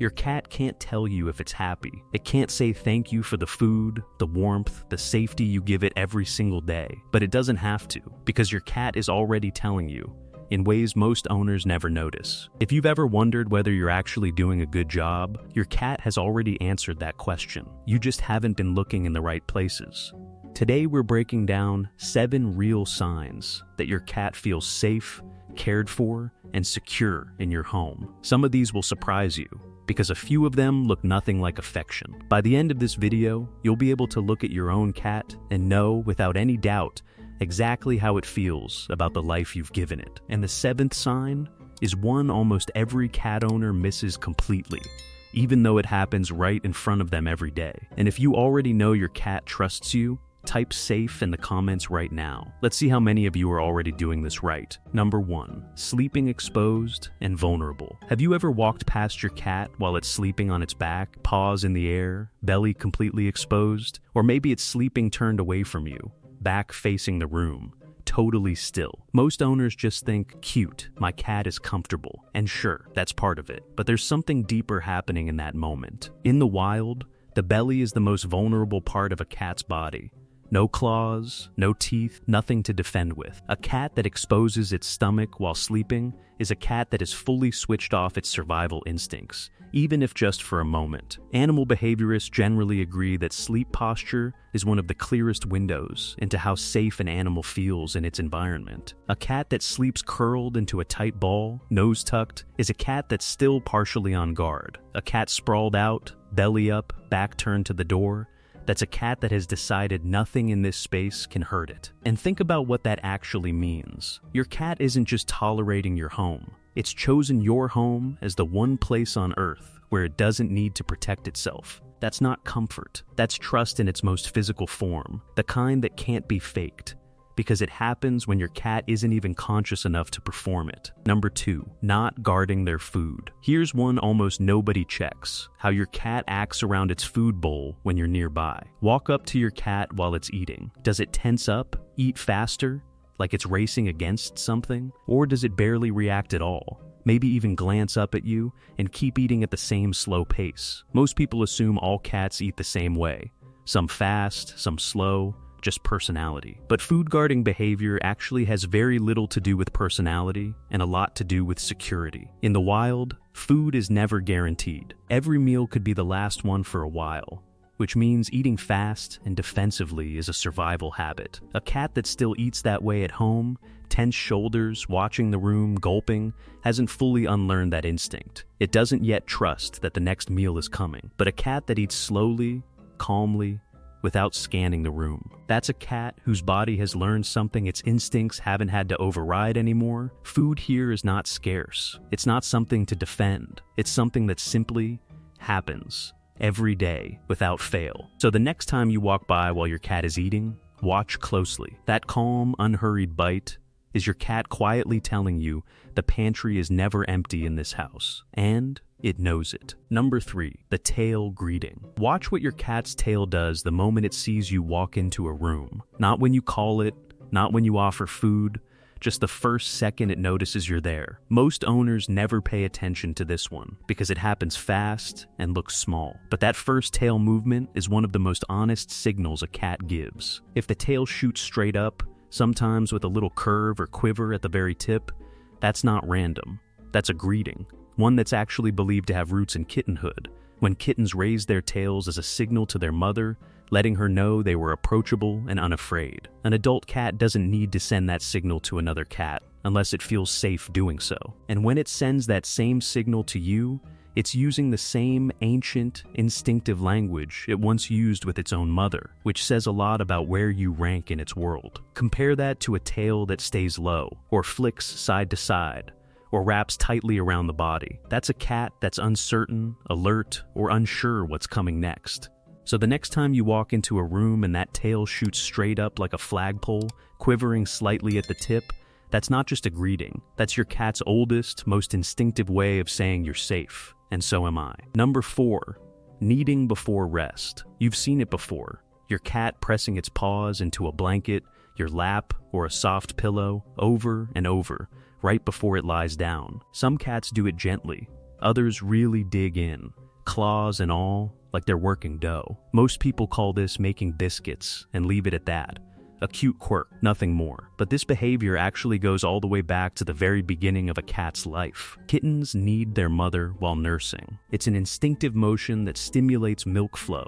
Your cat can't tell you if it's happy. It can't say thank you for the food, the warmth, the safety you give it every single day. But it doesn't have to, because your cat is already telling you, in ways most owners never notice. If you've ever wondered whether you're actually doing a good job, your cat has already answered that question. You just haven't been looking in the right places. Today we're breaking down 7 real signs that your cat feels safe, cared for, and secure in your home. Some of these will surprise you, because a few of them look nothing like affection. By the end of this video, you'll be able to look at your own cat and know, without any doubt, exactly how it feels about the life you've given it. And the 7th sign is one almost every cat owner misses completely, even though it happens right in front of them every day. And if you already know your cat trusts you, type safe in the comments right now. Let's see how many of you are already doing this right. Number 1, sleeping exposed and vulnerable. Have you ever walked past your cat while it's sleeping on its back, paws in the air, belly completely exposed? Or maybe it's sleeping turned away from you, back facing the room, totally still. Most owners just think, cute, my cat is comfortable. And sure, that's part of it. But there's something deeper happening in that moment. In the wild, the belly is the most vulnerable part of a cat's body. No claws, no teeth, nothing to defend with. A cat that exposes its stomach while sleeping is a cat that has fully switched off its survival instincts, even if just for a moment. Animal behaviorists generally agree that sleep posture is one of the clearest windows into how safe an animal feels in its environment. A cat that sleeps curled into a tight ball, nose tucked, is a cat that's still partially on guard. A cat sprawled out, belly up, back turned to the door, that's a cat that has decided nothing in this space can hurt it. And think about what that actually means. Your cat isn't just tolerating your home. It's chosen your home as the one place on earth where it doesn't need to protect itself. That's not comfort. That's trust in its most physical form, the kind that can't be faked, because it happens when your cat isn't even conscious enough to perform it. Number 2, not guarding their food. Here's one almost nobody checks: how your cat acts around its food bowl when you're nearby. Walk up to your cat while it's eating. Does it tense up, eat faster, like it's racing against something? Or does it barely react at all? Maybe even glance up at you and keep eating at the same slow pace. Most people assume all cats eat the same way. Some fast, some slow, just personality. But food guarding behavior actually has very little to do with personality and a lot to do with security. In the wild, food is never guaranteed. Every meal could be the last one for a while, which means eating fast and defensively is a survival habit. A cat that still eats that way at home, tense shoulders, watching the room, gulping, hasn't fully unlearned that instinct. It doesn't yet trust that the next meal is coming. But a cat that eats slowly, calmly, without scanning the room, that's a cat whose body has learned something its instincts haven't had to override anymore. Food here is not scarce. It's not something to defend. It's something that simply happens every day without fail. So the next time you walk by while your cat is eating, watch closely. That calm, unhurried bite is your cat quietly telling you the pantry is never empty in this house, and it knows it. Number 3, the tail greeting. Watch what your cat's tail does the moment it sees you walk into a room. Not when you call it, not when you offer food, just the first second it notices you're there. Most owners never pay attention to this one because it happens fast and looks small. But that first tail movement is one of the most honest signals a cat gives. If the tail shoots straight up, sometimes with a little curve or quiver at the very tip, that's not random. That's a greeting. One that's actually believed to have roots in kittenhood, when kittens raise their tails as a signal to their mother, letting her know they were approachable and unafraid. An adult cat doesn't need to send that signal to another cat unless it feels safe doing so. And when it sends that same signal to you, it's using the same ancient, instinctive language it once used with its own mother, which says a lot about where you rank in its world. Compare that to a tail that stays low, or flicks side to side, or wraps tightly around the body. That's a cat that's uncertain, alert, or unsure what's coming next. So the next time you walk into a room and that tail shoots straight up like a flagpole, quivering slightly at the tip, that's not just a greeting. That's your cat's oldest, most instinctive way of saying you're safe, and so am I. Number 4, kneading before rest. You've seen it before. Your cat pressing its paws into a blanket, your lap, or a soft pillow, over and over, right before it lies down. Some cats do it gently, Others really dig in, claws and all, like they're working dough. Most people call this making biscuits and leave it at that. A cute quirk, nothing more. But this behavior actually goes all the way back to the very beginning of a cat's life. Kittens need their mother while nursing. It's an instinctive motion that stimulates milk flow,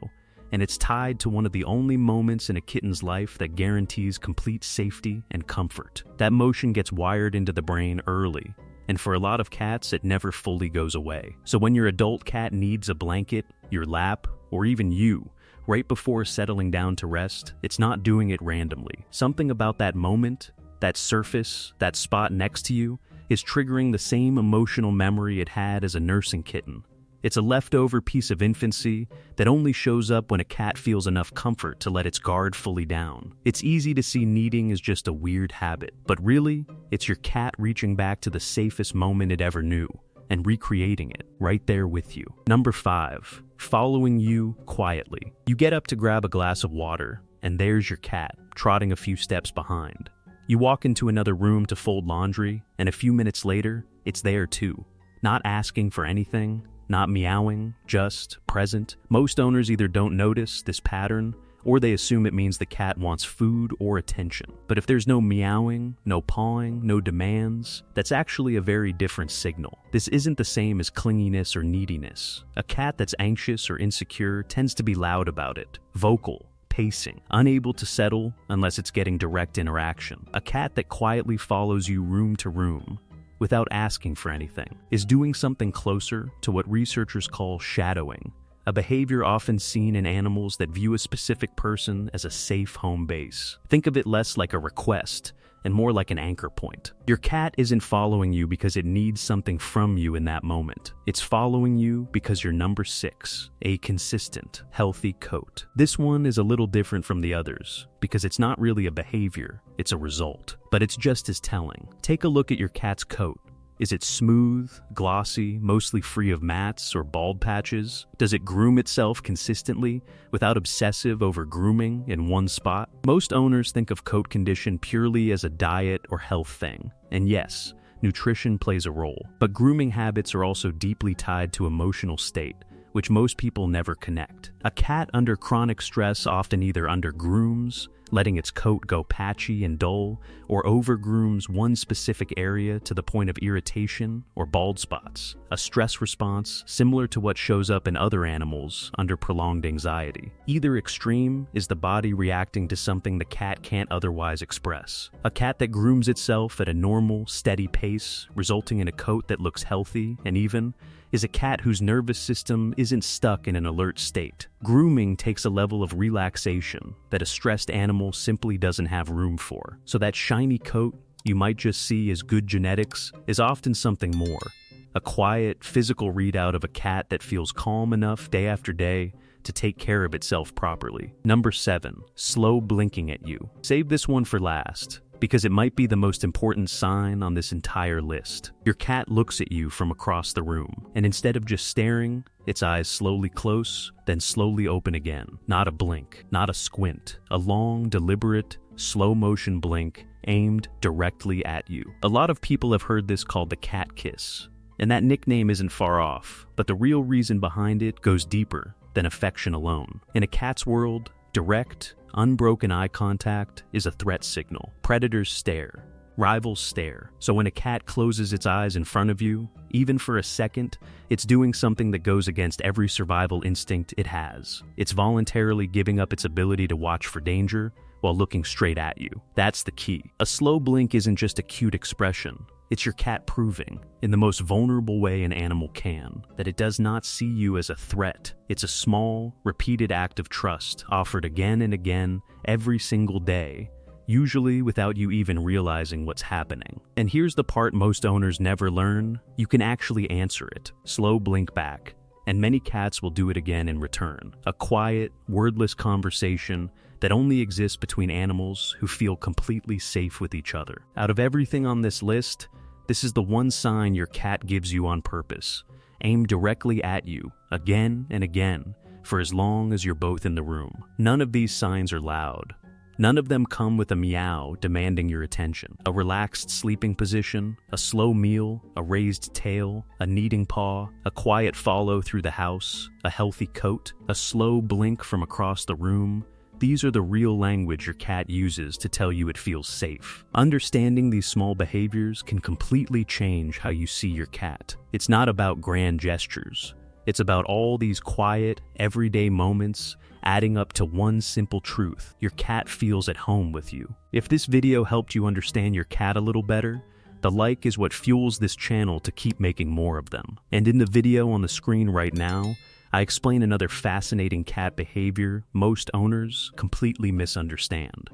and it's tied to one of the only moments in a kitten's life that guarantees complete safety and comfort. That motion gets wired into the brain early, and for a lot of cats, it never fully goes away. So when your adult cat needs a blanket, your lap, or even you, right before settling down to rest, it's not doing it randomly. Something about that moment, that surface, that spot next to you, is triggering the same emotional memory it had as a nursing kitten. It's a leftover piece of infancy that only shows up when a cat feels enough comfort to let its guard fully down. It's easy to see kneading as just a weird habit, but really, it's your cat reaching back to the safest moment it ever knew and recreating it right there with you. Number 5, following you quietly. You get up to grab a glass of water, and there's your cat, trotting a few steps behind. You walk into another room to fold laundry, and a few minutes later, it's there too. Not asking for anything, not meowing, just present. Most owners either don't notice this pattern, or they assume it means the cat wants food or attention. But if there's no meowing, no pawing, no demands, that's actually a very different signal. This isn't the same as clinginess or neediness. A cat that's anxious or insecure tends to be loud about it, vocal, pacing, unable to settle unless it's getting direct interaction. A cat that quietly follows you room to room, without asking for anything, is doing something closer to what researchers call shadowing, a behavior often seen in animals that view a specific person as a safe home base. Think of it less like a request and more like an anchor point. Your cat isn't following you because it needs something from you in that moment. It's following you because you're number 6, a consistent, healthy coat. This one is a little different from the others because it's not really a behavior, it's a result. But it's just as telling. Take a look at your cat's coat. Is it smooth, glossy, mostly free of mats or bald patches? Does it groom itself consistently without obsessive over grooming in one spot? Most owners think of coat condition purely as a diet or health thing. And yes, nutrition plays a role. But grooming habits are also deeply tied to emotional state, which most people never connect. A cat under chronic stress often either undergrooms, letting its coat go patchy and dull, or overgrooms one specific area to the point of irritation or bald spots, a stress response similar to what shows up in other animals under prolonged anxiety. Either extreme is the body reacting to something the cat can't otherwise express. A cat that grooms itself at a normal, steady pace, resulting in a coat that looks healthy and even, is a cat whose nervous system isn't stuck in an alert state. Grooming takes a level of relaxation that a stressed animal simply doesn't have room for. So that shiny coat you might just see as good genetics is often something more. A quiet, physical readout of a cat that feels calm enough day after day to take care of itself properly. Number 7, slow blinking at you. Save this one for last, because it might be the most important sign on this entire list. Your cat looks at you from across the room, and instead of just staring, its eyes slowly close, then slowly open again. Not a blink, not a squint, a long, deliberate, slow-motion blink aimed directly at you. A lot of people have heard this called the cat kiss, and that nickname isn't far off, but the real reason behind it goes deeper than affection alone. In a cat's world, direct, unbroken eye contact is a threat signal. Predators stare, rivals stare. So when a cat closes its eyes in front of you, even for a second, it's doing something that goes against every survival instinct it has. It's voluntarily giving up its ability to watch for danger while looking straight at you. That's the key. A slow blink isn't just a cute expression. It's your cat proving, in the most vulnerable way an animal can, that it does not see you as a threat. It's a small, repeated act of trust offered again and again, every single day, usually without you even realizing what's happening. And here's the part most owners never learn. You can actually answer it. Slow blink back, and many cats will do it again in return. A quiet, wordless conversation that only exists between animals who feel completely safe with each other. Out of everything on this list, this is the one sign your cat gives you on purpose, aimed directly at you, again and again, for as long as you're both in the room. None of these signs are loud. None of them come with a meow demanding your attention. A relaxed sleeping position, a slow meal, a raised tail, a kneading paw, a quiet follow through the house, a healthy coat, a slow blink from across the room. These are the real language your cat uses to tell you it feels safe. Understanding these small behaviors can completely change how you see your cat. It's not about grand gestures. It's about all these quiet, everyday moments adding up to one simple truth: your cat feels at home with you. If this video helped you understand your cat a little better, the like is what fuels this channel to keep making more of them. And in the video on the screen right now, I explain another fascinating cat behavior most owners completely misunderstand.